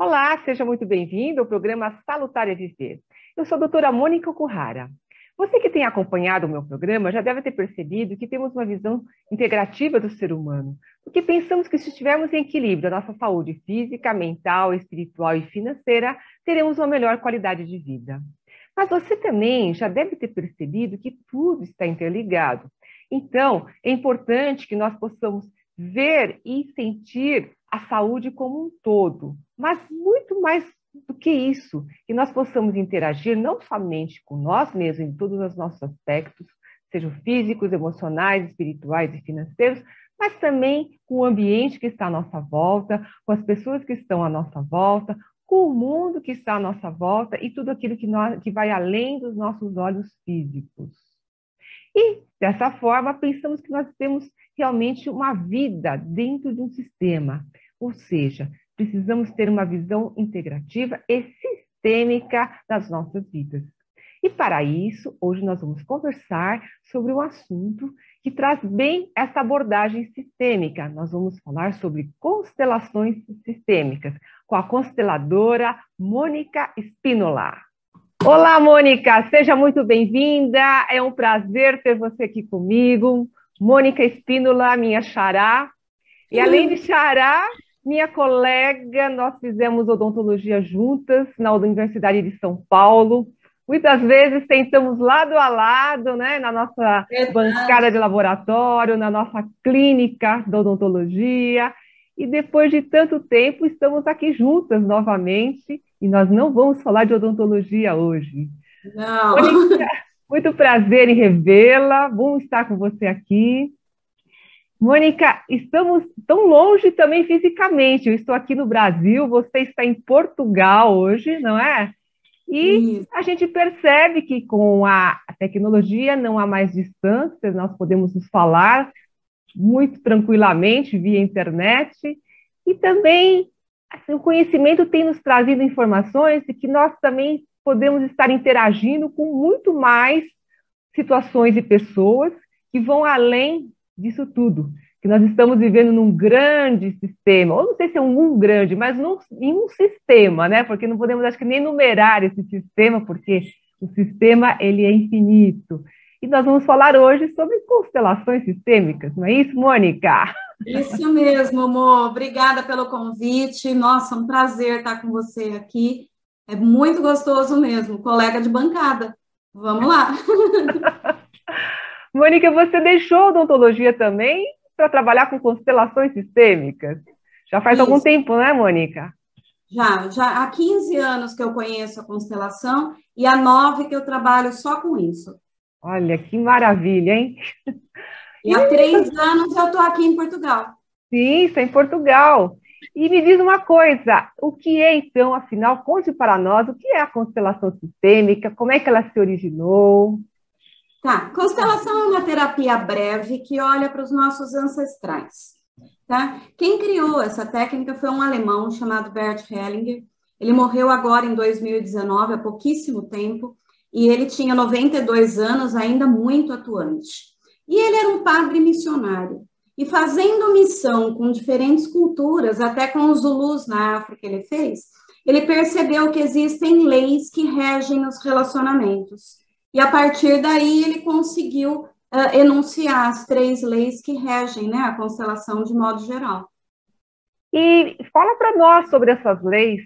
Olá, seja muito bem-vindo ao programa Salutar é Viver. Eu sou a doutora Mônica Okuhara. Você que tem acompanhado o meu programa já deve ter percebido que temos uma visão integrativa do ser humano, porque pensamos que se estivermos em equilíbrio a nossa saúde física, mental, espiritual e financeira, teremos uma melhor qualidade de vida. Mas você também já deve ter percebido que tudo está interligado. Então, é importante que nós possamos ver e sentir a saúde como um todo, mas muito mais do que isso, que nós possamos interagir não somente com nós mesmos em todos os nossos aspectos, sejam físicos, emocionais, espirituais e financeiros, mas também com o ambiente que está à nossa volta, com as pessoas que estão à nossa volta, com o mundo que está à nossa volta e tudo aquilo que vai além dos nossos olhos físicos. E, dessa forma, pensamos que nós temos realmente uma vida dentro de um sistema, ou seja, precisamos ter uma visão integrativa e sistêmica das nossas vidas. E para isso, hoje nós vamos conversar sobre um assunto que traz bem essa abordagem sistêmica. Nós vamos falar sobre constelações sistêmicas, com a consteladora Mônica Spínola. Olá, Mônica, seja muito bem-vinda. É um prazer ter você aqui comigo. Mônica Spínola, minha xará. E além de xará, minha colega, nós fizemos odontologia juntas na Universidade de São Paulo. Muitas vezes sentamos lado a lado, né, na nossa bancada de laboratório, na nossa clínica de odontologia. E depois de tanto tempo, estamos aqui juntas novamente. E nós não vamos falar de odontologia hoje. Não. Mônica, muito prazer em revê-la. Bom estar com você aqui. Mônica, estamos tão longe também fisicamente. Eu estou aqui no Brasil, você está em Portugal hoje, não é? E a gente percebe que com a tecnologia não há mais distâncias, nós podemos nos falar muito tranquilamente via internet. E também assim, o conhecimento tem nos trazido informações de que nós também podemos estar interagindo com muito mais situações e pessoas que vão além disso tudo, que nós estamos vivendo num grande sistema, ou não sei se é um grande, mas em um sistema, né? Porque não podemos, acho que, nem numerar esse sistema, porque o sistema ele é infinito. E nós vamos falar hoje sobre constelações sistêmicas, não é isso, Mônica? Isso mesmo, amor. Obrigada pelo convite. Nossa, um prazer estar com você aqui. É muito gostoso mesmo, colega de bancada. Vamos lá. Mônica, você deixou a odontologia também para trabalhar com constelações sistêmicas? Já faz algum tempo, né, Mônica? Já há 15 anos que eu conheço a constelação e há 9 que eu trabalho só com isso. Olha, que maravilha, hein? E há 3 anos eu estou aqui em Portugal. Sim, está em Portugal. E me diz uma coisa, o que é então, afinal, conte para nós, o que é a constelação sistêmica, como é que ela se originou? Tá, constelação é uma terapia breve que olha para os nossos ancestrais, tá? Quem criou essa técnica foi um alemão chamado Bert Hellinger. Ele morreu agora em 2019, há pouquíssimo tempo, e ele tinha 92 anos, ainda muito atuante. E ele era um padre missionário. E fazendo missão com diferentes culturas, até com os Zulus na África ele percebeu que existem leis que regem os relacionamentos. E a partir daí ele conseguiu enunciar as 3 leis que regem, né, a constelação de modo geral. E fala para nós sobre essas leis.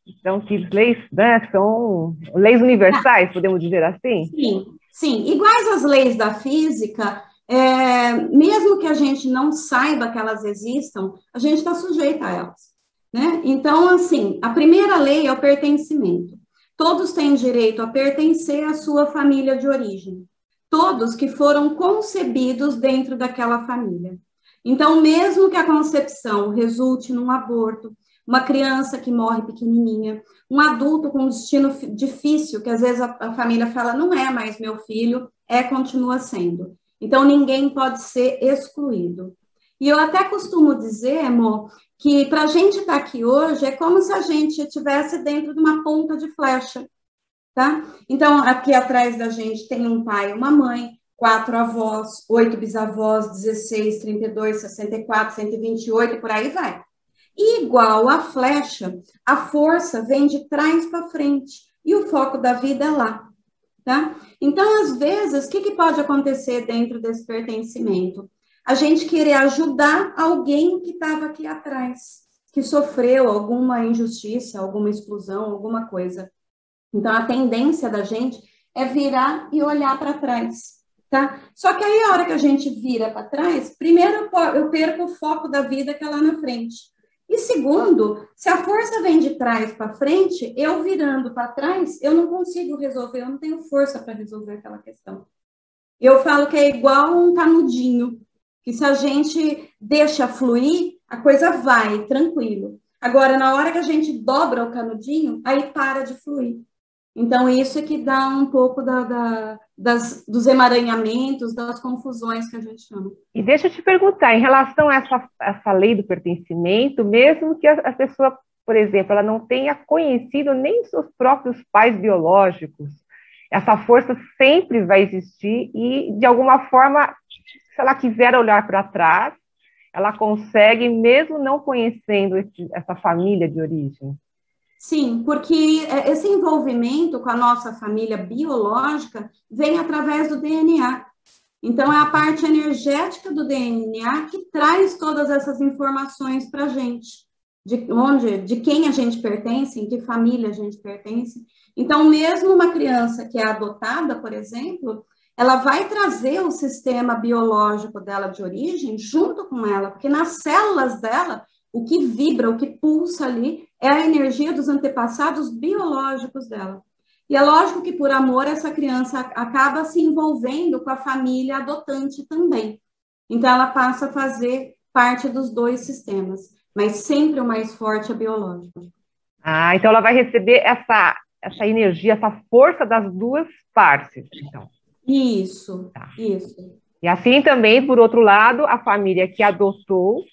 Então, que leis, né, são leis universais, podemos dizer assim? Sim. Iguais às leis da física, mesmo que a gente não saiba que elas existam, a gente está sujeito a elas, né? Então, assim, a primeira lei é o pertencimento. Todos têm direito a pertencer à sua família de origem. Todos que foram concebidos dentro daquela família. Então, mesmo que a concepção resulte num aborto, uma criança que morre pequenininha, um adulto com um destino difícil, que às vezes a família fala, não é mais meu filho, continua sendo. Então, ninguém pode ser excluído. E eu até costumo dizer, amor, que para a gente estar aqui hoje é como se a gente estivesse dentro de uma ponta de flecha, tá? Então, aqui atrás da gente tem um pai e uma mãe, 4 avós, 8 bisavós, 16, 32, 64, 128 e por aí vai. igual a flecha, a força vem de trás para frente, e o foco da vida é lá, tá? Então, às vezes, o que pode acontecer dentro desse pertencimento? A gente querer ajudar alguém que estava aqui atrás, que sofreu alguma injustiça, alguma exclusão, alguma coisa. Então, a tendência da gente é virar e olhar para trás, tá? Só que aí, a hora que a gente vira para trás, primeiro eu perco o foco da vida que é lá na frente. E segundo, se a força vem de trás para frente, eu virando para trás, eu não consigo resolver, eu não tenho força para resolver aquela questão. Eu falo que é igual um canudinho, que se a gente deixa fluir, a coisa vai, tranquilo. Agora, na hora que a gente dobra o canudinho, aí para de fluir. Então, isso é que dá um pouco dos emaranhamentos, das confusões que a gente chama. E deixa eu te perguntar, em relação a essa lei do pertencimento, mesmo que a pessoa, por exemplo, ela não tenha conhecido nem seus próprios pais biológicos, essa força sempre vai existir e, de alguma forma, se ela quiser olhar para trás, ela consegue, mesmo não conhecendo essa família de origem. Sim, porque esse envolvimento com a nossa família biológica vem através do DNA. Então, é a parte energética do DNA que traz todas essas informações para a gente, de quem a gente pertence, em que família a gente pertence. Então, mesmo uma criança que é adotada, por exemplo, ela vai trazer o sistema biológico dela de origem junto com ela, porque nas células dela, o que vibra, o que pulsa ali, é a energia dos antepassados biológicos dela. E é lógico que, por amor, essa criança acaba se envolvendo com a família adotante também. Então, ela passa a fazer parte dos dois sistemas, mas sempre o mais forte é biológico. Ah, então ela vai receber essa energia, essa força das duas partes, então. Isso, tá. Isso. E assim também, por outro lado, a família que adotou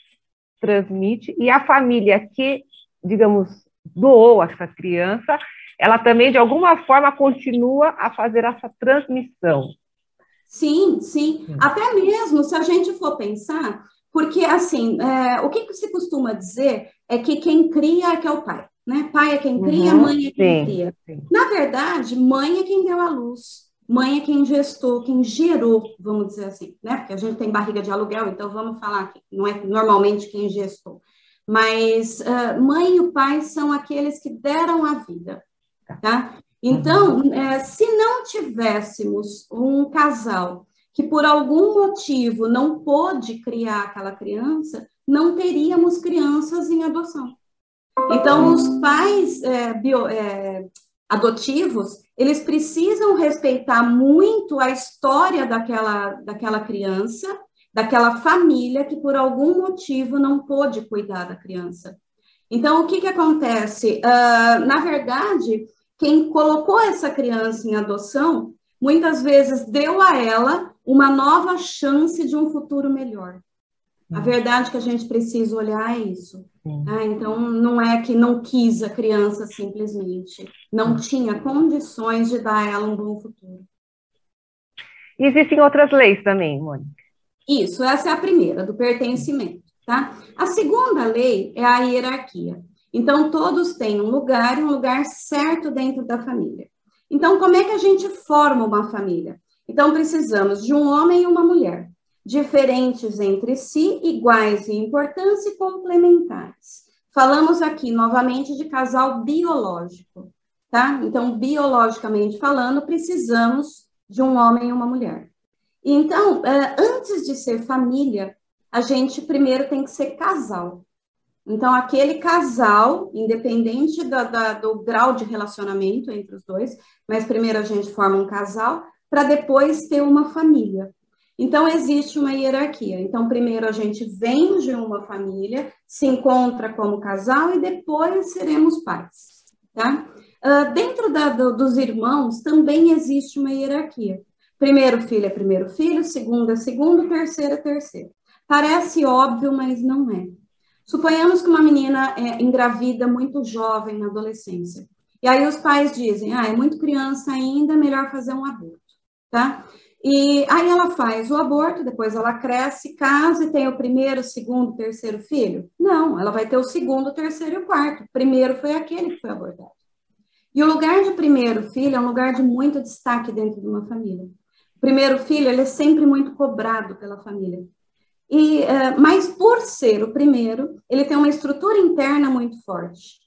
transmite, e a família que, digamos, doou essa criança, ela também, de alguma forma, continua a fazer essa transmissão. Sim, sim. Até mesmo se a gente for pensar, porque, assim, o que se costuma dizer é que quem cria é que é o pai, né? Pai é quem cria, mãe é quem cria. Sim. Na verdade, mãe é quem deu a luz. Mãe é quem gestou, quem gerou, vamos dizer assim, né? Porque a gente tem barriga de aluguel, então vamos falar que não é normalmente quem gestou. Mas mãe e o pai são aqueles que deram a vida, tá? Então, se não tivéssemos um casal que por algum motivo não pôde criar aquela criança, não teríamos crianças em adoção. Então, os pais adotivos, eles precisam respeitar muito a história daquela criança, daquela família que por algum motivo não pôde cuidar da criança. Então, o que acontece? Na verdade, quem colocou essa criança em adoção, muitas vezes deu a ela uma nova chance de um futuro melhor. A verdade que a gente precisa olhar é isso. Tá? Então, não é que não quis a criança simplesmente, não tinha condições de dar a ela um bom futuro. E existem outras leis também, Mônica? Isso, essa é a primeira, do pertencimento. Tá? A segunda lei é a hierarquia. Então, todos têm um lugar certo dentro da família. Então, como é que a gente forma uma família? Então, precisamos de um homem e uma mulher, diferentes entre si, iguais em importância e complementares. Falamos aqui, novamente, de casal biológico, tá? Então, biologicamente falando, precisamos de um homem e uma mulher. Então, antes de ser família, a gente primeiro tem que ser casal. Então, aquele casal, independente do grau de relacionamento entre os dois, mas primeiro a gente forma um casal para depois ter uma família. Então, existe uma hierarquia. Então, primeiro a gente vem de uma família, se encontra como casal e depois seremos pais, tá? Dentro dos irmãos também existe uma hierarquia. Primeiro filho é primeiro filho, segundo é segundo, terceiro é terceiro. Parece óbvio, mas não é. Suponhamos que uma menina engravida muito jovem na adolescência. E aí os pais dizem, é muito criança ainda, é melhor fazer um aborto, tá? E aí ela faz o aborto, depois ela cresce, casa e tem o primeiro, segundo, terceiro filho? Não, ela vai ter o segundo, terceiro e o quarto. O primeiro foi aquele que foi abortado. E o lugar de primeiro filho é um lugar de muito destaque dentro de uma família. O primeiro filho, ele é sempre muito cobrado pela família. Mas por ser o primeiro, ele tem uma estrutura interna muito forte.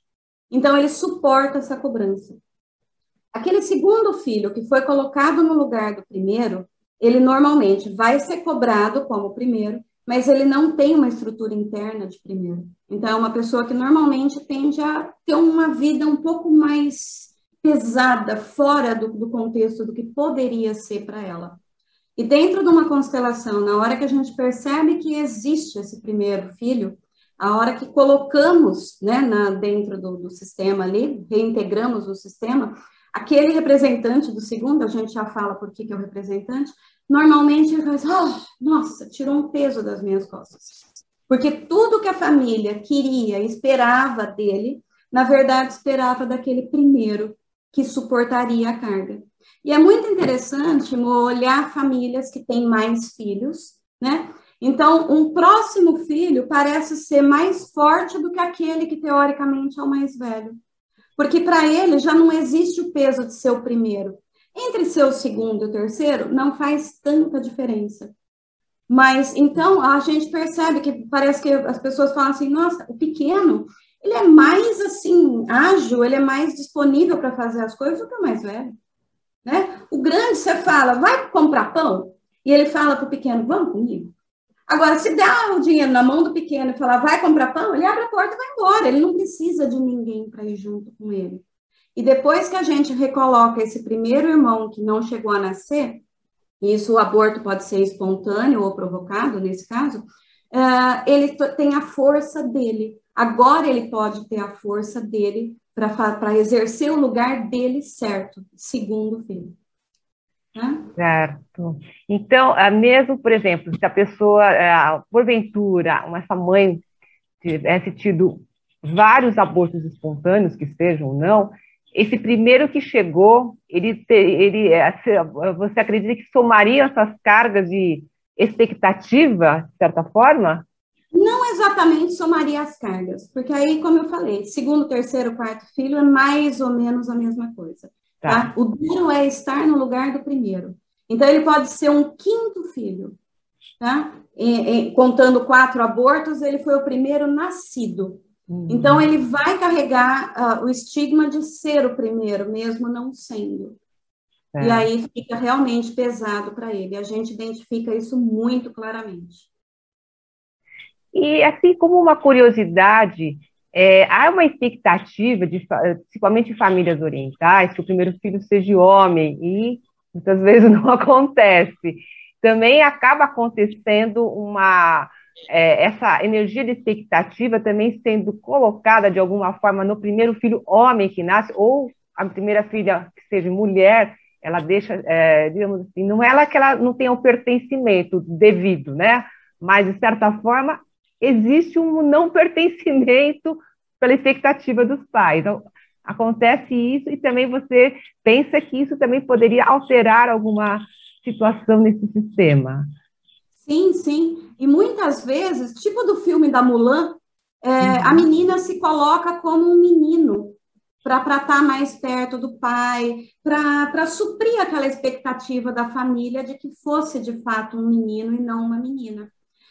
Então, ele suporta essa cobrança. Aquele segundo filho que foi colocado no lugar do primeiro, ele normalmente vai ser cobrado como primeiro, mas ele não tem uma estrutura interna de primeiro. Então, é uma pessoa que normalmente tende a ter uma vida um pouco mais pesada, fora do contexto do que poderia ser para ela. E dentro de uma constelação, na hora que a gente percebe que existe esse primeiro filho, a hora que colocamos, né, dentro do sistema ali, reintegramos o sistema, aquele representante do segundo, a gente já fala por que é o representante, normalmente ele faz, nossa, tirou um peso das minhas costas. Porque tudo que a família queria, esperava dele, na verdade, esperava daquele primeiro que suportaria a carga. E é muito interessante olhar famílias que têm mais filhos, né? Então, um próximo filho parece ser mais forte do que aquele que, teoricamente, é o mais velho. Porque para ele já não existe o peso de ser o primeiro. Entre ser o segundo e o terceiro, não faz tanta diferença. Mas, então, a gente percebe que parece que as pessoas falam assim, nossa, o pequeno, ele é mais, assim, ágil, ele é mais disponível para fazer as coisas do que o mais velho. Né? O grande, você fala, vai comprar pão? E ele fala para o pequeno, vamos comigo? Agora, se dá o dinheiro na mão do pequeno e falar, vai comprar pão, ele abre a porta e vai embora. Ele não precisa de ninguém para ir junto com ele. E depois que a gente recoloca esse primeiro irmão que não chegou a nascer, e isso o aborto pode ser espontâneo ou provocado, nesse caso, ele tem a força dele. Agora ele pode ter a força dele para exercer o lugar dele certo, segundo filho. Certo. Então, mesmo, por exemplo, se a pessoa, porventura, essa mãe tivesse tido vários abortos espontâneos, que sejam ou não, esse primeiro que chegou, você acredita que somaria essas cargas de expectativa, de certa forma? Não exatamente somaria as cargas, porque aí, como eu falei, segundo, terceiro, quarto filho é mais ou menos a mesma coisa. Tá? O duro é estar no lugar do primeiro. Então, ele pode ser um quinto filho. Tá? Contando 4 abortos, ele foi o primeiro nascido. Então, ele vai carregar o estigma de ser o primeiro, mesmo não sendo. E aí fica realmente pesado para ele. A gente identifica isso muito claramente. E, assim como uma curiosidade, há uma expectativa, principalmente em famílias orientais, que o primeiro filho seja homem, e muitas vezes não acontece. Também acaba acontecendo essa energia de expectativa também sendo colocada de alguma forma no primeiro filho homem que nasce, ou a primeira filha que seja mulher, ela deixa, digamos assim, não é que ela não tenha o pertencimento devido, né? Mas, de certa forma, existe um não pertencimento pela expectativa dos pais. Então, acontece isso, e também você pensa que isso também poderia alterar alguma situação nesse sistema. Sim, sim. E muitas vezes, tipo do filme da Mulan, a menina se coloca como um menino para estar mais perto do pai, para suprir aquela expectativa da família de que fosse de fato um menino e não uma menina.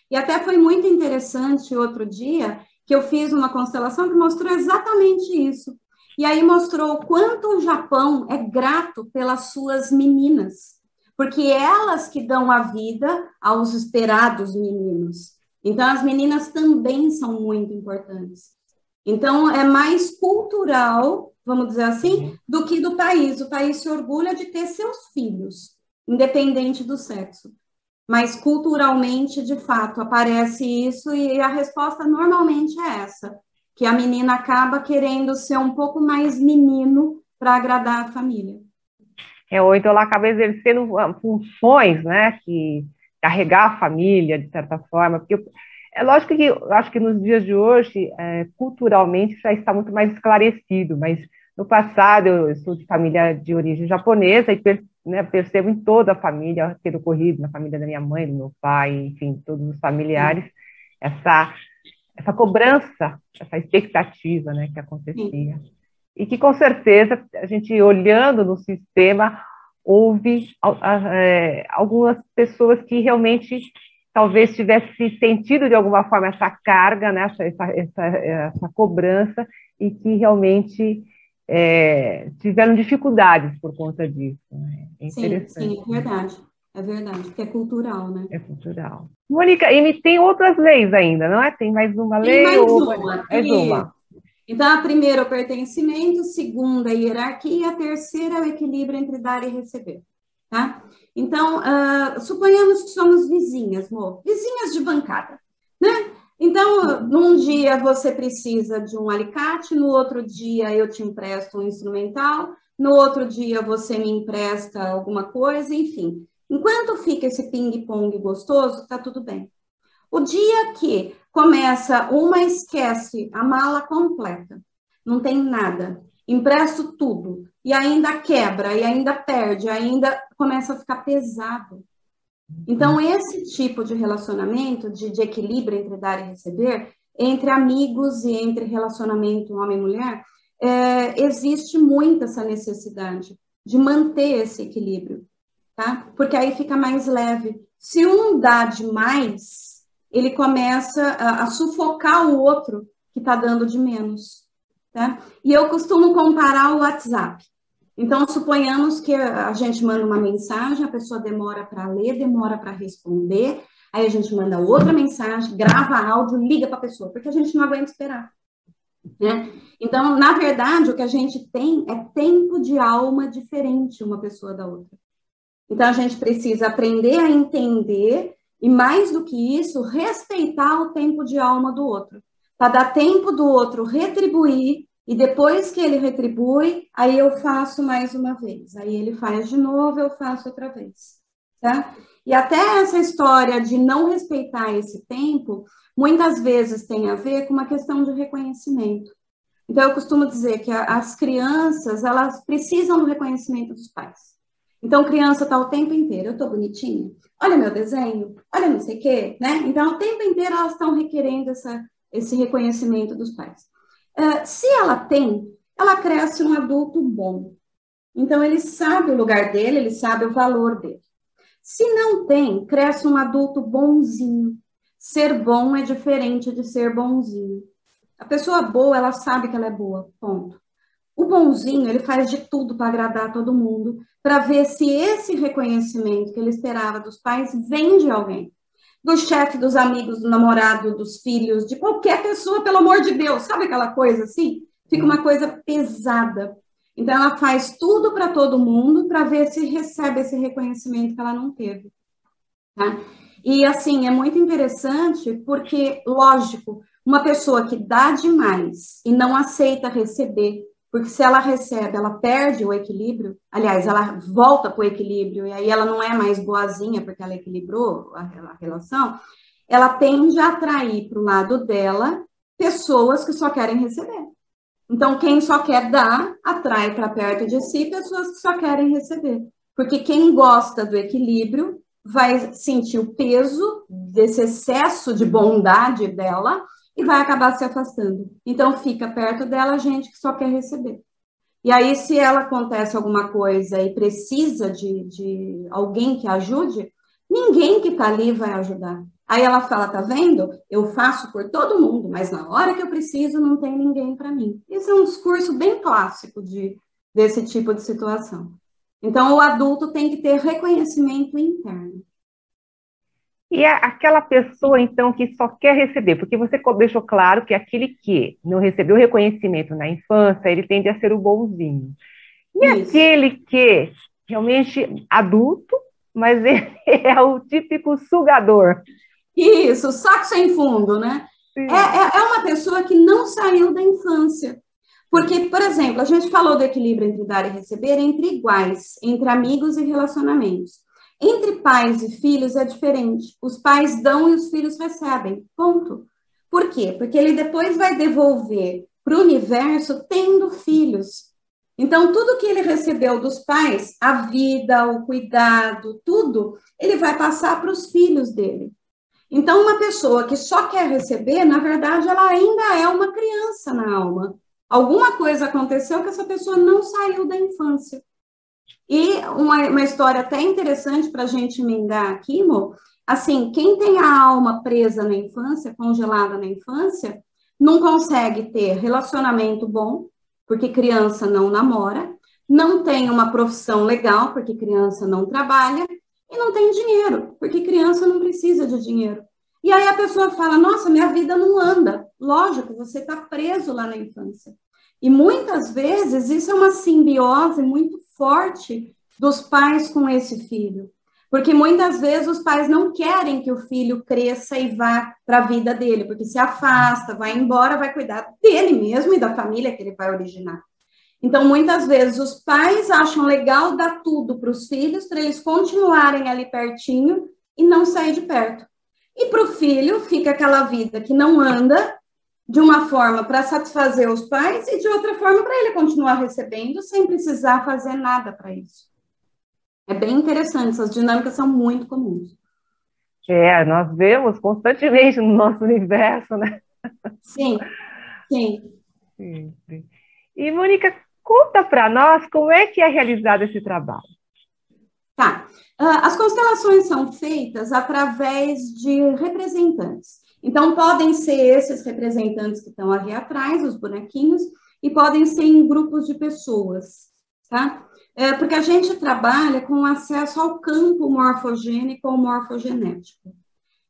E até foi muito interessante outro dia que eu fiz uma constelação que mostrou exatamente isso. E aí mostrou o quanto o Japão é grato pelas suas meninas, porque elas que dão a vida aos esperados meninos. Então, as meninas também são muito importantes. Então, é mais cultural, vamos dizer assim, do que do país. O país se orgulha de ter seus filhos, independente do sexo. Mas culturalmente, de fato, aparece isso, e a resposta normalmente é essa, que a menina acaba querendo ser um pouco mais menino para agradar a família. Ou então ela acaba exercendo funções, né, que carregar a família, de certa forma, porque é lógico que eu acho que nos dias de hoje, culturalmente, já está muito mais esclarecido, mas no passado, eu sou de família de origem japonesa, e né, percebo em toda a família, ter ocorrido na família da minha mãe, do meu pai, enfim, todos os familiares, essa cobrança, essa expectativa, né, que acontecia. E que, com certeza, a gente olhando no sistema, houve algumas pessoas que realmente talvez tivesse sentido de alguma forma essa carga, né, essa cobrança, e que realmente tiveram dificuldades por conta disso. Né? É interessante. Sim, é verdade, porque é cultural, né? É cultural. Mônica, e tem outras leis ainda, não é? Tem mais uma lei? Tem mais ou uma. mais uma? Então, a primeira é o pertencimento, a segunda é a hierarquia, a terceira é o equilíbrio entre dar e receber, tá? Então, suponhamos que somos vizinhas, amor, vizinhas de bancada, né? Então, num dia você precisa de um alicate, no outro dia eu te empresto um instrumental, no outro dia você me empresta alguma coisa, enfim. Enquanto fica esse ping-pong gostoso, tá tudo bem. O dia que começa, uma esquece a mala completa, não tem nada, empresto tudo, e ainda quebra, e ainda perde, ainda começa a ficar pesado. Então, esse tipo de relacionamento, de equilíbrio entre dar e receber, entre amigos e entre relacionamento homem e mulher, existe muito essa necessidade de manter esse equilíbrio, tá? Porque aí fica mais leve. Se um dá demais, ele começa a sufocar o outro que está dando de menos, tá? E eu costumo comparar o WhatsApp. Então, suponhamos que a gente manda uma mensagem, a pessoa demora para ler, demora para responder, aí a gente manda outra mensagem, grava áudio, liga para a pessoa, porque a gente não aguenta esperar, né? Então, na verdade, o que a gente tem é tempo de alma diferente uma pessoa da outra. Então, a gente precisa aprender a entender e, mais do que isso, respeitar o tempo de alma do outro, para dar tempo do outro retribuir, e depois que ele retribui, aí eu faço mais uma vez. Aí ele faz de novo, eu faço outra vez, tá? E até essa história de não respeitar esse tempo, muitas vezes tem a ver com uma questão de reconhecimento. Então, eu costumo dizer que as crianças, elas precisam do reconhecimento dos pais. Então, criança está o tempo inteiro, eu estou bonitinha, olha meu desenho, olha não sei o quê, né? Então, o tempo inteiro elas estão requerendo esse reconhecimento dos pais. Se ela tem, ela cresce um adulto bom. Então, ele sabe o lugar dele, ele sabe o valor dele. Se não tem, cresce um adulto bonzinho. Ser bom é diferente de ser bonzinho. A pessoa boa, ela sabe que ela é boa, ponto. O bonzinho, ele faz de tudo para agradar todo mundo, para ver se esse reconhecimento que ele esperava dos pais vem de alguém. Do chefe, dos amigos, do namorado, dos filhos, de qualquer pessoa, pelo amor de Deus. Sabe aquela coisa assim? Fica uma coisa pesada. Então, ela faz tudo para todo mundo para ver se recebe esse reconhecimento que ela não teve. Tá? E, assim, é muito interessante porque, lógico, uma pessoa que dá demais e não aceita receber, porque se ela recebe, ela perde o equilíbrio, aliás, ela volta para o equilíbrio, e aí ela não é mais boazinha porque ela equilibrou a relação, ela tende a atrair para o lado dela pessoas que só querem receber. Então, quem só quer dar, atrai para perto de si pessoas que só querem receber. Porque quem gosta do equilíbrio vai sentir o peso desse excesso de bondade dela e vai acabar se afastando. Então, fica perto dela gente que só quer receber. E aí, se ela acontece alguma coisa e precisa de alguém que ajude, ninguém que está ali vai ajudar. Aí ela fala, tá vendo? Eu faço por todo mundo, mas na hora que eu preciso, não tem ninguém para mim. Esse é um discurso bem clássico desse tipo de situação. Então, o adulto tem que ter reconhecimento interno. E é aquela pessoa, então, que só quer receber, porque você deixou claro que aquele que não recebeu reconhecimento na infância, ele tende a ser o bonzinho. E Isso. aquele que realmente adulto, mas ele é o típico sugador. Isso, saco sem fundo, né? É uma pessoa que não saiu da infância. Porque, por exemplo, a gente falou do equilíbrio entre dar e receber entre iguais, entre amigos e relacionamentos. Entre pais e filhos é diferente. Os pais dão e os filhos recebem. Ponto. Por quê? Porque ele depois vai devolver para o universo tendo filhos. Então, tudo que ele recebeu dos pais, a vida, o cuidado, tudo, ele vai passar para os filhos dele. Então, uma pessoa que só quer receber, na verdade, ela ainda é uma criança na alma. Alguma coisa aconteceu que essa pessoa não saiu da infância. E uma história até interessante para a gente emendar aqui, Mo, assim, quem tem a alma presa na infância, congelada na infância, não consegue ter relacionamento bom, porque criança não namora, não tem uma profissão legal, porque criança não trabalha, e não tem dinheiro, porque criança não precisa de dinheiro. E aí a pessoa fala, nossa, minha vida não anda. Lógico, você está preso lá na infância. E muitas vezes isso é uma simbiose muito forte dos pais com esse filho. Porque muitas vezes os pais não querem que o filho cresça e vá para a vida dele, porque se afasta, vai embora, vai cuidar dele mesmo e da família que ele vai originar. Então, muitas vezes, os pais acham legal dar tudo para os filhos, para eles continuarem ali pertinho e não sair de perto. E para o filho, fica aquela vida que não anda, de uma forma para satisfazer os pais e de outra forma para ele continuar recebendo sem precisar fazer nada para isso. É bem interessante, essas dinâmicas são muito comuns. Nós vemos constantemente no nosso universo, né? Sim, sim. Sempre. E, Mônica, conta para nós como é que é realizado esse trabalho. Tá. As constelações são feitas através de representantes. Então, podem ser esses representantes que estão ali atrás, os bonequinhos, e podem ser em grupos de pessoas, tá? Porque a gente trabalha com acesso ao campo morfogênico ou morfogenético.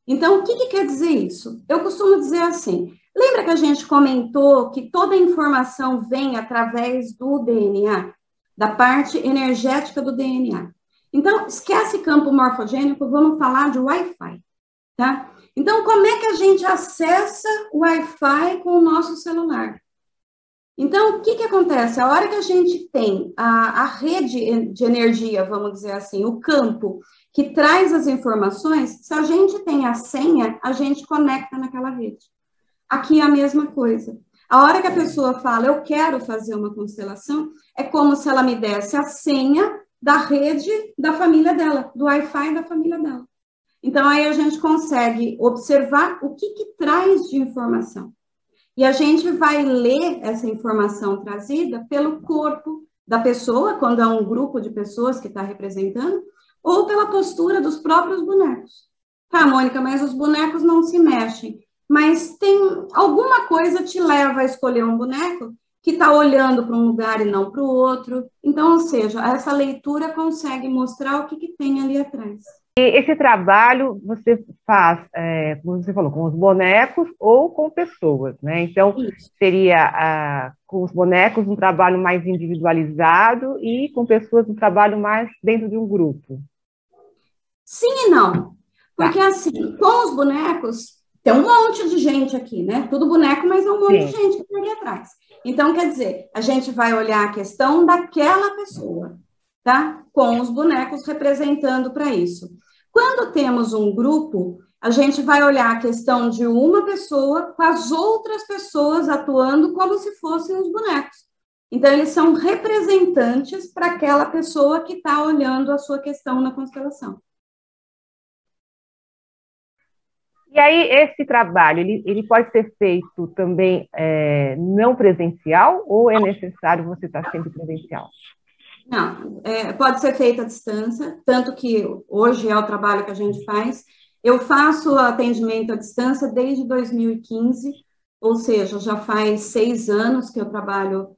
Então, o que quer dizer isso? Eu costumo dizer assim, lembra que a gente comentou que toda a informação vem através do DNA, da parte energética do DNA. Então, esquece campo morfogênico, vamos falar de Wi-Fi, tá? Então, como é que a gente acessa o Wi-Fi com o nosso celular? Então, o que acontece? A hora que a gente tem a rede de energia, vamos dizer assim, o campo que traz as informações, se a gente tem a senha, a gente conecta naquela rede. Aqui é a mesma coisa. A hora que a pessoa fala, eu quero fazer uma constelação, é como se ela me desse a senha da rede da família dela, do Wi-Fi da família dela. Então, aí a gente consegue observar o que traz de informação. E a gente vai ler essa informação trazida pelo corpo da pessoa, quando é um grupo de pessoas que está representando, ou pela postura dos próprios bonecos. Tá, Mônica, mas os bonecos não se mexem. Mas tem alguma coisa te leva a escolher um boneco que está olhando para um lugar e não para o outro. Então, ou seja, essa leitura consegue mostrar o que tem ali atrás. E esse trabalho você faz, como você falou, com os bonecos ou com pessoas, né? Então, Isso. seria com os bonecos um trabalho mais individualizado e com pessoas um trabalho mais dentro de um grupo. Sim e não. Porque, assim, com os bonecos, tem um monte de gente aqui, né? Tudo boneco, mas é um monte de gente que está ali atrás. Então, quer dizer, a gente vai olhar a questão daquela pessoa, tá? Com os bonecos representando para isso. Quando temos um grupo, a gente vai olhar a questão de uma pessoa com as outras pessoas atuando como se fossem os bonecos. Então, eles são representantes para aquela pessoa que está olhando a sua questão na constelação. E aí, esse trabalho, ele pode ser feito também não presencial ou é necessário você estar sempre presencial? Não, pode ser feito à distância, tanto que hoje é o trabalho que a gente faz. Eu faço atendimento à distância desde 2015, ou seja, já faz 6 anos que eu trabalho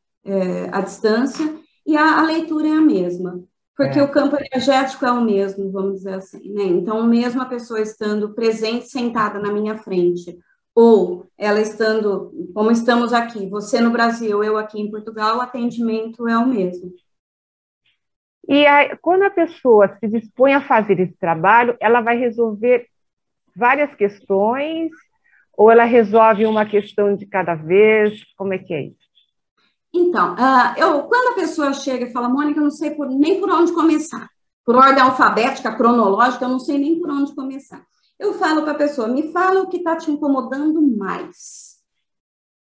à distância, e a leitura é a mesma, porque o campo energético é o mesmo, vamos dizer assim, né? Então, mesmo a pessoa estando presente, sentada na minha frente, ou ela estando, como estamos aqui, você no Brasil, eu aqui em Portugal, o atendimento é o mesmo. E aí, quando a pessoa se dispõe a fazer esse trabalho, ela vai resolver várias questões ou ela resolve uma questão de cada vez? Como é que é isso? Então, quando a pessoa chega e fala, Mônica, eu não sei nem por onde começar, por ordem alfabética, cronológica, eu não sei nem por onde começar. Eu falo para a pessoa, me fala o que está te incomodando mais,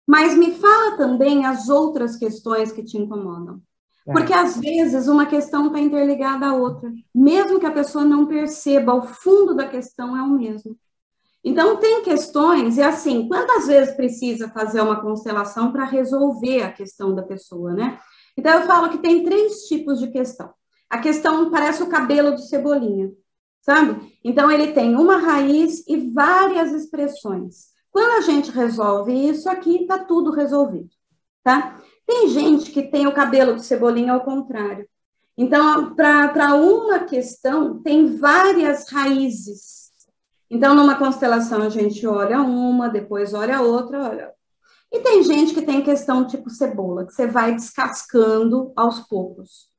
mas me fala também as outras questões que te incomodam. Porque, às vezes, uma questão está interligada à outra. Mesmo que a pessoa não perceba, o fundo da questão é o mesmo. Então, tem questões, e assim, quantas vezes precisa fazer uma constelação para resolver a questão da pessoa, né? Então, eu falo que tem 3 tipos de questão. A questão parece o cabelo do Cebolinha, sabe? Então, ele tem uma raiz e várias expressões. Quando a gente resolve isso aqui, está tudo resolvido, tá? Tem gente que tem o cabelo do Cebolinha ao contrário. Então, para uma questão, tem várias raízes. Então, numa constelação, a gente olha uma, depois olha outra, olha. E tem gente que tem questão tipo cebola, que você vai descascando aos poucos,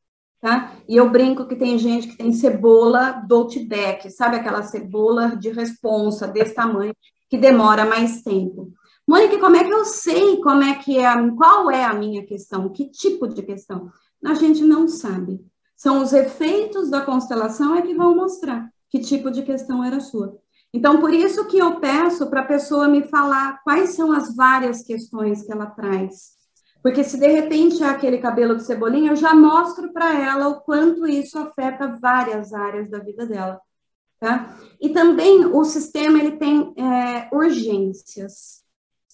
tá? E eu brinco que tem gente que tem cebola do Outback, sabe aquela cebola de responsa desse tamanho, que demora mais tempo. Mônica, como é que eu sei como é que é, qual é a minha questão? Que tipo de questão? A gente não sabe. São os efeitos da constelação é que vão mostrar que tipo de questão era a sua. Então, por isso que eu peço para a pessoa me falar quais são as várias questões que ela traz. Porque se de repente é aquele cabelo de Cebolinha, eu já mostro para ela o quanto isso afeta várias áreas da vida dela. Tá? E também o sistema ele tem urgências.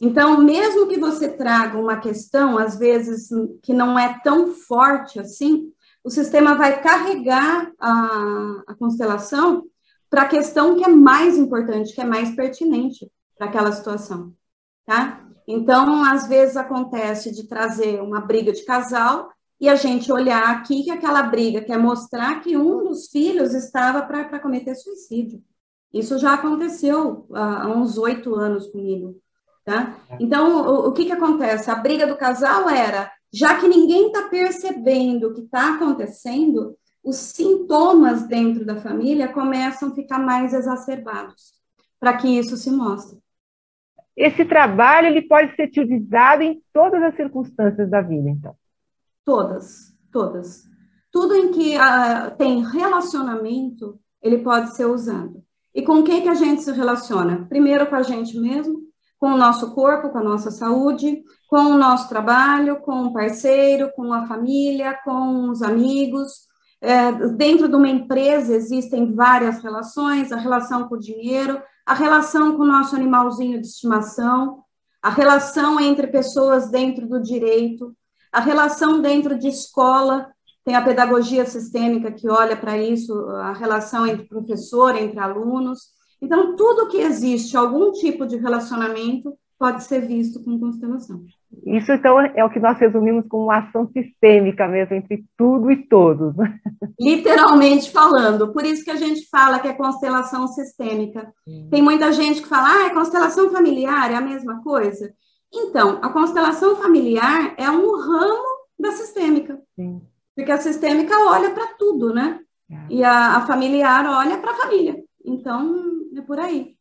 Então, mesmo que você traga uma questão, às vezes, que não é tão forte assim, o sistema vai carregar a constelação para a questão que é mais importante, que é mais pertinente para aquela situação, tá? Então, às vezes acontece de trazer uma briga de casal e a gente olhar aqui que aquela briga quer mostrar que um dos filhos estava para cometer suicídio. Isso já aconteceu há uns 8 anos comigo, tá? Então, o que acontece? A briga do casal era, já que ninguém está percebendo o que está acontecendo, os sintomas dentro da família começam a ficar mais exacerbados, para que isso se mostre. Esse trabalho ele pode ser utilizado em todas as circunstâncias da vida, então. Todas, todas. Tudo em que tem relacionamento, ele pode ser usado. E com quem que a gente se relaciona? Primeiro com a gente mesmo, com o nosso corpo, com a nossa saúde, com o nosso trabalho, com o parceiro, com a família, com os amigos. Dentro de uma empresa existem várias relações, a relação com o dinheiro, a relação com o nosso animalzinho de estimação, a relação entre pessoas dentro do direito, a relação dentro de escola, tem a pedagogia sistêmica que olha para isso, a relação entre professor, entre alunos. Então, tudo que existe, algum tipo de relacionamento, pode ser visto com constelação. Isso, então, é o que nós resumimos como uma ação sistêmica mesmo, entre tudo e todos. Literalmente falando. Por isso que a gente fala que é constelação sistêmica. Tem muita gente que fala, é constelação familiar, é a mesma coisa? Então, a constelação familiar é um ramo da sistêmica. Sim. Porque a sistêmica olha para tudo, né? E a familiar olha para a família. Então, é por aí.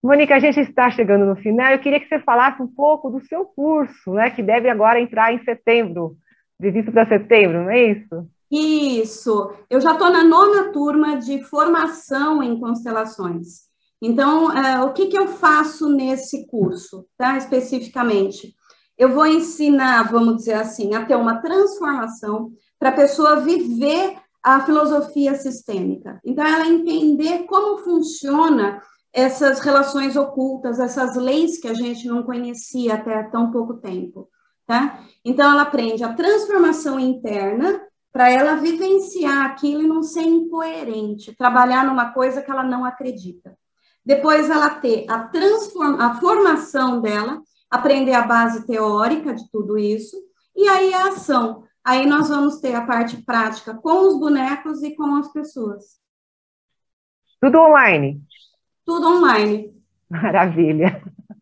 Mônica, a gente está chegando no final. Eu queria que você falasse um pouco do seu curso, né? Que deve agora entrar em setembro, previsto para setembro, não é isso? Isso. Eu já estou na 9ª turma de formação em constelações. Então, o que eu faço nesse curso, tá? Especificamente? Eu vou ensinar, vamos dizer assim, a ter uma transformação para a pessoa viver a filosofia sistêmica. Então, ela entender como funciona essas relações ocultas, essas leis que a gente não conhecia até tão pouco tempo, tá? Então, ela aprende a transformação interna para ela vivenciar aquilo e não ser incoerente, trabalhar numa coisa que ela não acredita. Depois, ela ter a formação dela, aprender a base teórica de tudo isso, e aí a ação. Aí nós vamos ter a parte prática com os bonecos e com as pessoas. Tudo online? Tudo online. Maravilha.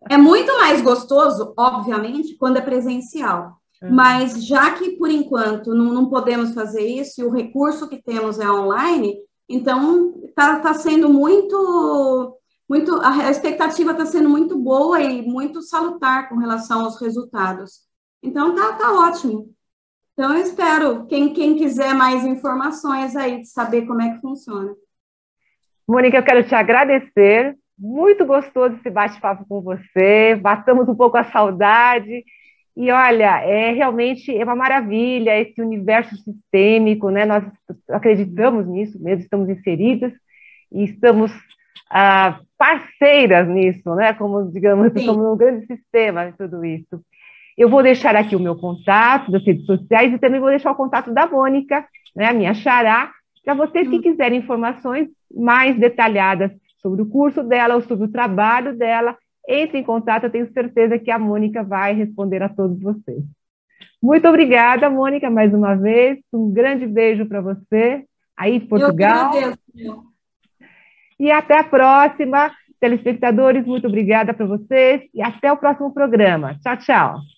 É muito mais gostoso, obviamente, quando é presencial. Mas já que, por enquanto, não podemos fazer isso, e o recurso que temos é online, então está sendo muito, a expectativa está sendo muito boa e muito salutar com relação aos resultados. Então, tá ótimo. Então, eu espero, quem quiser mais informações aí, de saber como é que funciona. Mônica, eu quero te agradecer. Muito gostoso esse bate-papo com você. Batamos um pouco a saudade. E olha, realmente é uma maravilha esse universo sistêmico, né? Nós acreditamos nisso mesmo, estamos inseridas e estamos parceiras nisso, né? Como, digamos, como um grande sistema de tudo isso. Eu vou deixar aqui o meu contato das redes sociais e também vou deixar o contato da Mônica, né, a minha xará, para vocês que quiserem informações mais detalhadas sobre o curso dela ou sobre o trabalho dela, entre em contato, eu tenho certeza que a Mônica vai responder a todos vocês. Muito obrigada, Mônica, mais uma vez. Um grande beijo para você, aí em Portugal. Eu agradeço. E até a próxima. Telespectadores, muito obrigada para vocês e até o próximo programa. Tchau, tchau.